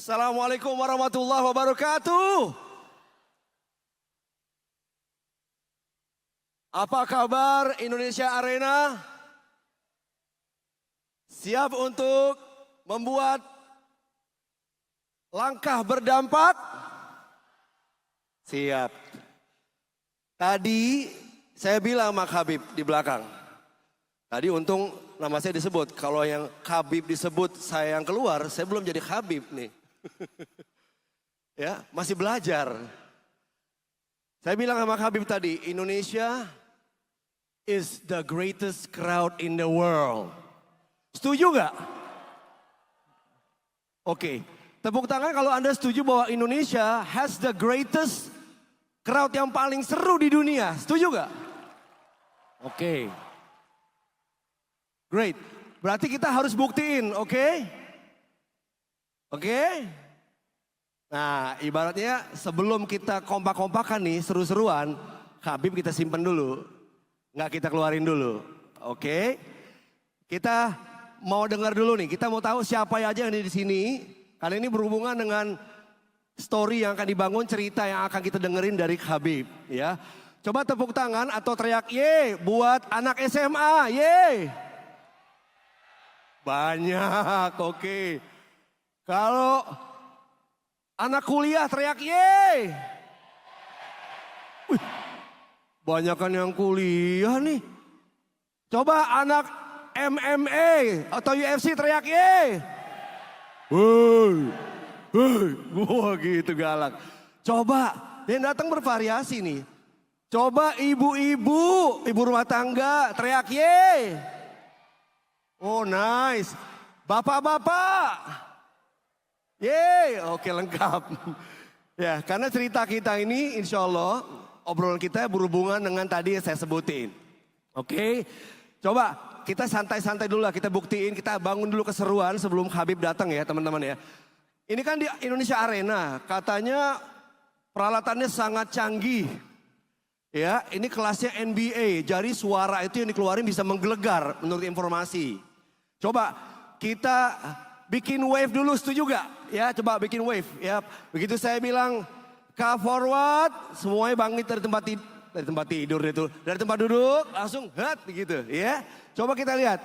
Assalamualaikum warahmatullahi wabarakatuh. Apa kabar Indonesia Arena? Siap untuk membuat langkah berdampak? Siap. Tadi saya bilang sama Habib di belakang. Tadi untung nama saya disebut. Kalau yang Habib disebut saya yang keluar, saya belum jadi Habib nih. Ya, masih belajar. Saya bilang sama Habib tadi, Indonesia is the greatest crowd in the world. Setuju gak? Oke, tepuk tangan kalau Anda setuju bahwa Indonesia has the greatest crowd yang paling seru di dunia. Setuju gak? Oke. Great. Berarti kita harus buktiin, oke? Oke? Nah, ibaratnya sebelum kita kompak-kompakan nih, seru-seruan, Habib kita simpen dulu. Nggak kita keluarin dulu. Oke? Kita mau dengar dulu nih, kita mau tahu siapa aja yang ada di sini. Karena ini berhubungan dengan story yang akan dibangun, cerita yang akan kita dengerin dari Habib. Ya. Coba tepuk tangan atau teriak ye buat anak SMA, ye. Banyak, oke. Kalau anak kuliah teriak ye. Wih, banyakan yang kuliah nih. Coba anak MMA atau UFC teriak ye. Woi, woi, wah gitu galak. Coba, yang datang bervariasi nih. Coba ibu-ibu, ibu rumah tangga teriak ye. Oh nice. Bapak-bapak. Yeay, oke lengkap. Ya, karena cerita kita ini insya Allah obrolan kita berhubungan dengan tadi yang saya sebutin. Oke, coba kita santai-santai dulu lah, kita buktiin, kita bangun dulu keseruan sebelum Habib datang ya teman-teman ya. Ini kan di Indonesia Arena, katanya peralatannya sangat canggih. Ya, ini kelasnya NBA, jadi suara itu yang dikeluarin bisa menggelegar menurut informasi. Coba kita bikin wave dulu, setuju gak? Ya coba bikin wave ya. Begitu saya bilang ke forward, semuanya bangkit dari tempat tidur itu. Dari tempat duduk langsung hat begitu ya. Coba kita lihat.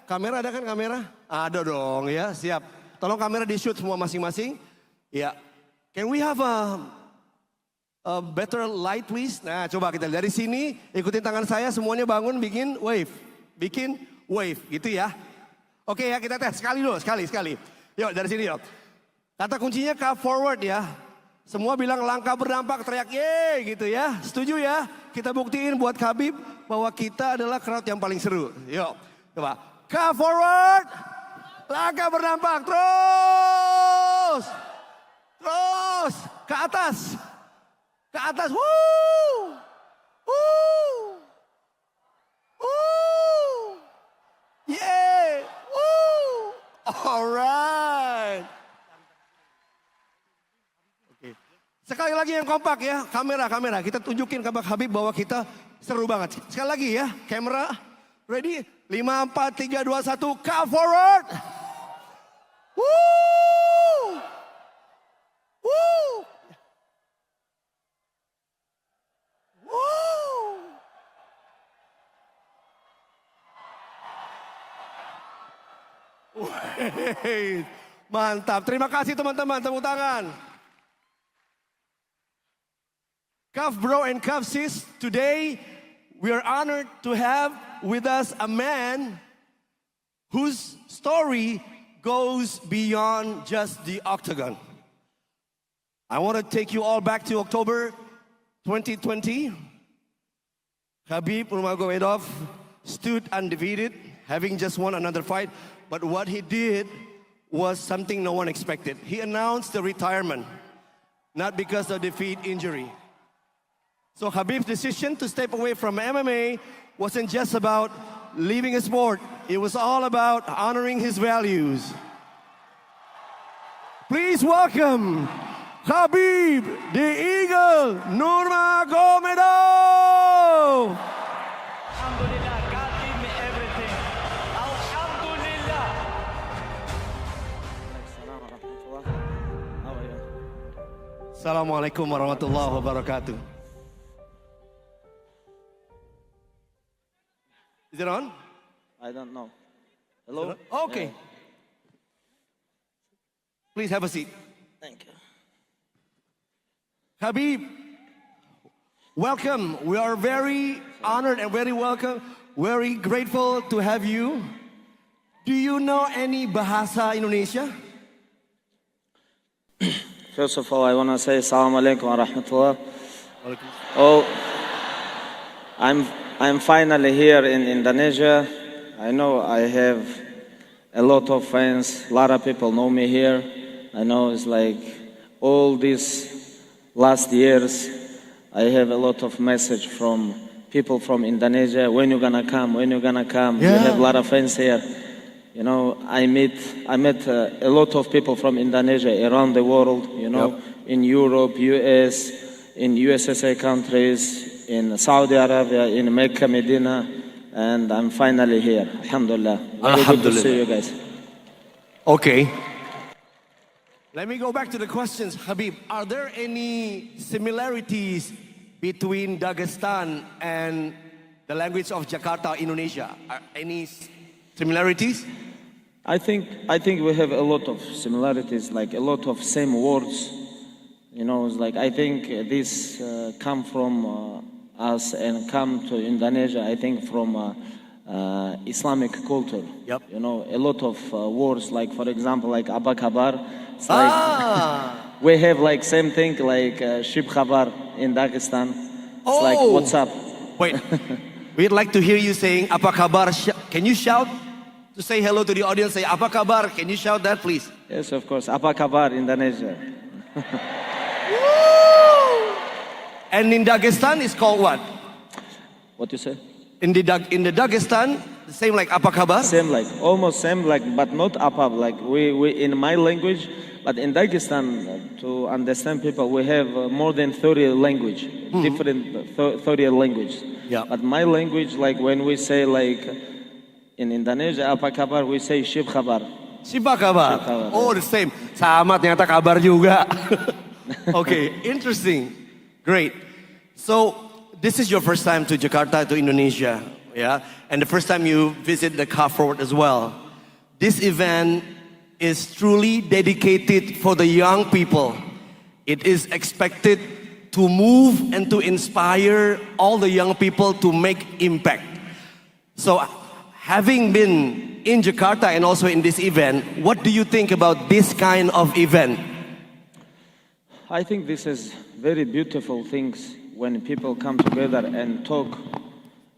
Kamera ada kan kamera? Ada dong ya, siap. Tolong kamera di shoot semua masing-masing. Ya. Can we have a better light please? Nah coba kita dari sini ikutin tangan saya semuanya bangun bikin wave. Bikin wave gitu ya. Oke ya kita tes sekali dulu, sekali. Yuk dari sini yuk. Kata kuncinya ke forward ya. Semua bilang langkah berdampak teriak ye gitu ya. Setuju ya? Kita buktiin buat Habib bahwa kita adalah crowd yang paling seru. Yuk coba. Ke forward. Langkah berdampak terus. Terus ke atas. Ke atas. Woo. Woo. Woo. Yeah. Woo. Alright. Oke. Sekali lagi yang kompak ya, kamera. Kita tunjukin ke Habib bahwa kita seru banget. Sekali lagi ya, kamera. Ready? 5, 4, 3, 2, 1, come forward. Woo! Woo! Woo! Wait, mantap. Terima kasih teman-teman, tepuk tangan. Cuff bro and cuff sis, today we are honored to have with us a man whose story goes beyond just the octagon. I want to take you all back to October 2020. Habib Nurmagomedov stood undefeated, having just won another fight. But what he did was something no one expected. He announced the retirement, not because of defeat, injury. So Habib's decision to step away from MMA wasn't just about leaving a sport. It was all about honoring his values. Please welcome Habib the Eagle Nurmagomedov. Alhamdulillah, God gave me everything. Alhamdulillah. Assalamualaikum warahmatullahi wabarakatuh. Is it on? I don't know. Hello? Okay. Please have a seat. Thank you. Habib, welcome. We are very honored and very welcome, very grateful to have you. Do you know any bahasa Indonesia? First of all, I want to say Assalamu alaikum wa rahmatullah. Oh, I'm finally here in Indonesia. I know I have a lot of fans. A lot of people know me here. I know it's like all these last years, I have a lot of message from people from Indonesia. When you gonna come? When you gonna come? Yeah. You have a lot of fans here. You know, I met a lot of people from Indonesia around the world. You know, in Europe, US, in USSR countries, in Saudi Arabia, in Mecca, Medina, and I'm finally here. Alhamdulillah. Very good to see you guys. Okay. Let me go back to the questions, Habib. Are there any similarities between Dagestan and the language of Jakarta, Indonesia? Are any similarities? I think we have a lot of similarities, like a lot of same words. You know, it's like I think this come from us and come to Indonesia. I think from Islamic culture. Yep. You know, a lot of words, like for example, like Abba Kabar. It's like we have like same thing like Shib Khabar in Dagestan. It's like what's up? Wait, we'd like to hear you saying Apa kabar? Can you shout to say hello to the audience? Say Apa kabar? Can you shout that, please? Yes, of course. Apa Kabar, Indonesia. And in Dagestan, it's called what? What you say? In the Dagestan, the same like Apa kabar? Same like, almost same like, but not Apa. Like we in my language, but in Dagestan, to understand people, we have more than 30 language, different 30 languages. Yeah. But my language, like when we say like in Indonesia, Apa Kabar, we say Shib Khabar. Siapa kabar? Siapa kabar, Oh, the same. Sama ternyata kabar juga. Okay, interesting. Great. So, this is your first time to Jakarta, to Indonesia, yeah? And the first time you visit the Car Forward as well. This event is truly dedicated for the young people. It is expected to move and to inspire all the young people to make impact. So, having been in Jakarta and also in this event, what do you think about this kind of event? I think this is very beautiful things when people come together and talk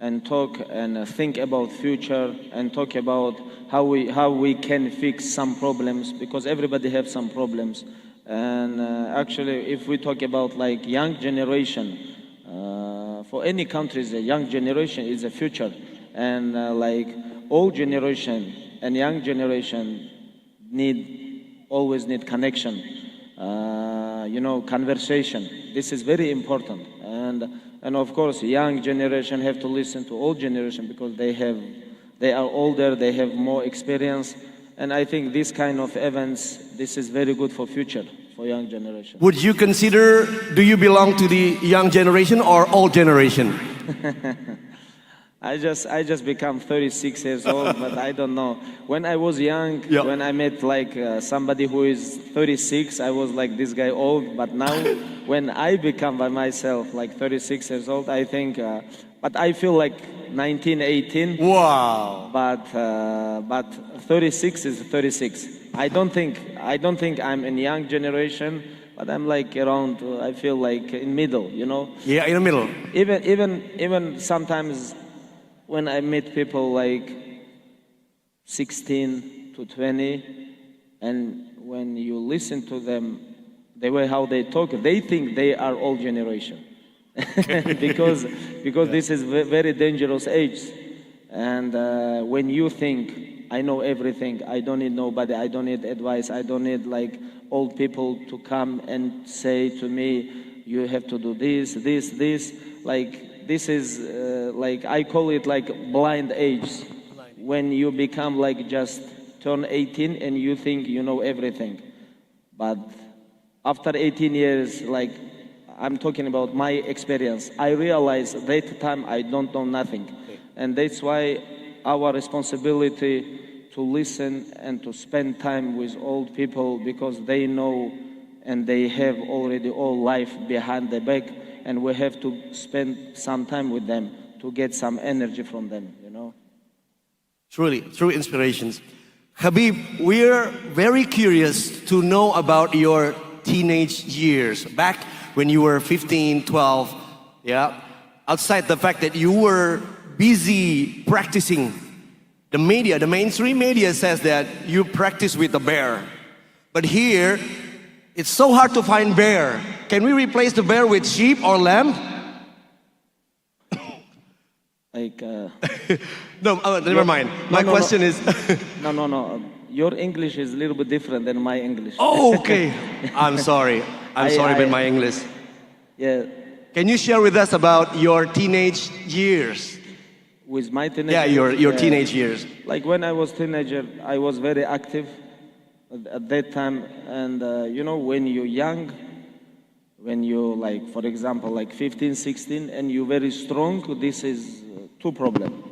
and think about future and talk about how we can fix some problems, because everybody have some problems. And actually, if we talk about like young generation, for any countries, the young generation is the future, and like old generation and young generation always need connection. You know, conversation. This is very important, and of course, young generation have to listen to old generation because they are older, they have more experience, and I think this kind of events, this is very good for future for young generation. Would you consider, do you belong to the young generation or old generation? I just become 36 years old, but I don't know. When I was young, Yeah. when I met like somebody who is 36, I was like this guy old. But now, when I become by myself like 36 years old, I think, but I feel like 19, 18. Wow. But 36 is 36. I don't think I'm in young generation, but I'm like around. I feel like in middle, you know. Yeah, in the middle. Even sometimes when I meet people like 16 to 20, and when you listen to them, the way how they talk, they think they are old generation. because this is very dangerous age. And when you think, I know everything, I don't need nobody, I don't need advice, I don't need like old people to come and say to me, you have to do this, like this is like, I call it like blind age. When you become like just turn 18 and you think you know everything. But after 18 years, like I'm talking about my experience, I realized that time I don't know nothing. And that's why our responsibility to listen and to spend time with old people, because they know and they have already all life behind the back, and we have to spend some time with them to get some energy from them, you know. Truly, true inspirations. Habib, we're very curious to know about your teenage years. Back when you were 15, 12, yeah? Outside the fact that you were busy practicing, the media, the mainstream media says that you practice with a bear. But here, it's so hard to find bear. Can we replace the bear with sheep or lamb? Like, No, never mind. My no. question is... no. Your English is a little bit different than my English. Oh, okay. I'm sorry. I'm sorry about my English. Yeah, Can you share with us about your teenage years? with my teenager. Yeah, your teenage years. Like when I was teenager, I was very active at that time. And you know, when you're young, when you like, for example, like 15, 16, and you're very strong, this is two problem.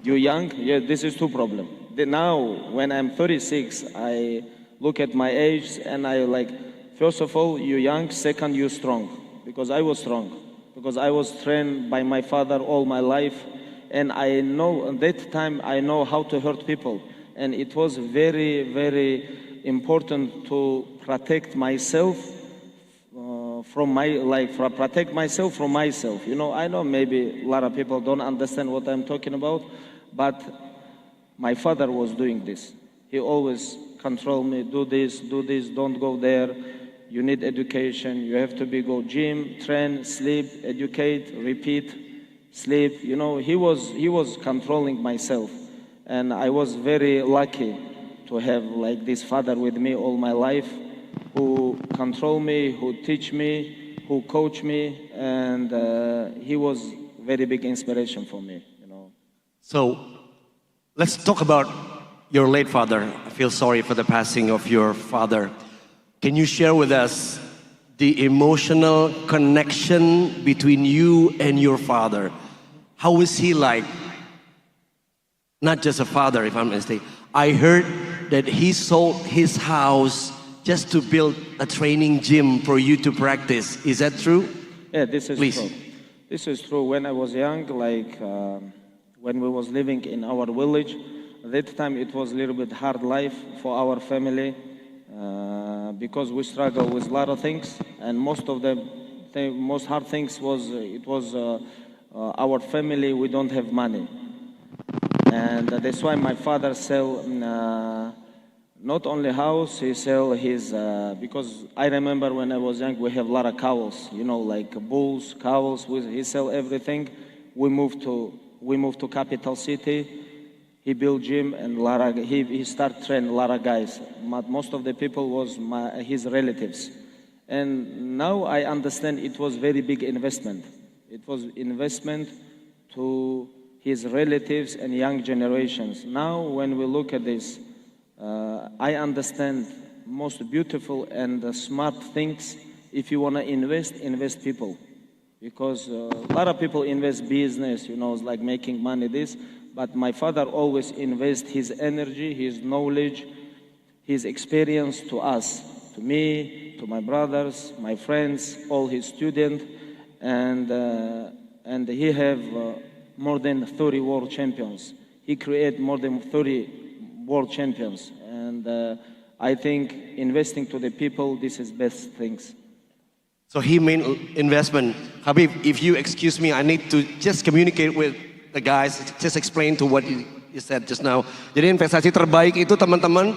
You're young, yeah, this is two problem. Now, when I'm 36, I look at my age and I like, first of all, you're young, second, you're strong. Because I was strong. Because I was trained by my father all my life. And I know, at that time, I know how to hurt people. And it was very, very important to protect myself protect myself from myself. You know, I know maybe a lot of people don't understand what I'm talking about, but my father was doing this. He always controlled me, do this, don't go there. You need education, you have to go gym, train, sleep, educate, repeat, sleep. You know, he was controlling myself. And I was very lucky to have like this father with me all my life, who control me, who teach me, who coach me, and he was very big inspiration for me, you know. So, let's talk about your late father. I feel sorry for the passing of your father. Can you share with us the emotional connection between you and your father? How was he like? Not just a father, if I'm mistaken. I heard that he sold his house just to build a training gym for you to practice. Is that true? Yeah, this is Please. true. This is true. When I was young, like when we was living in our village, at that time it was a little bit hard life for our family because we struggle with a lot of things, and most of the most hard things was our family. We don't have money, and that's why my father sell. Not only house, he sell his, because I remember when I was young, we have a lot of cows, you know, like bulls, cows, he sell everything. We moved to capital city, he built gym, and he start train a lot of guys. But most of the people was his relatives. And now I understand it was very big investment. It was investment to his relatives and young generations. Now when we look at this, I understand most beautiful and smart things. If you want to invest people. Because a lot of people invest business, you know, it's like making money this. But my father always invest his energy, his knowledge, his experience to us, to me, to my brothers, my friends, all his students. And he have more than 30 world champions. He create more than 30 world champions, and I think investing to the people, this is best things. So he made investment. Habib, if you excuse me, I need to just communicate with the guys, just explain to what you said just now. Jadi investasi terbaik itu teman-teman,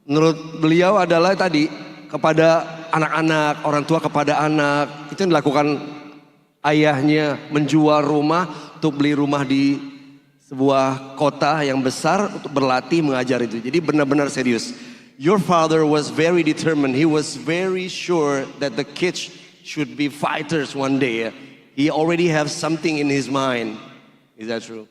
menurut beliau adalah tadi kepada anak-anak, orang tua kepada anak. Itu yang dilakukan ayahnya, menjual rumah untuk beli rumah di sebuah kota yang besar untuk berlatih mengajar itu. Jadi benar-benar serius. Your father was very determined. He was very sure that the kids should be fighters one day. He already have something in his mind. Is that true?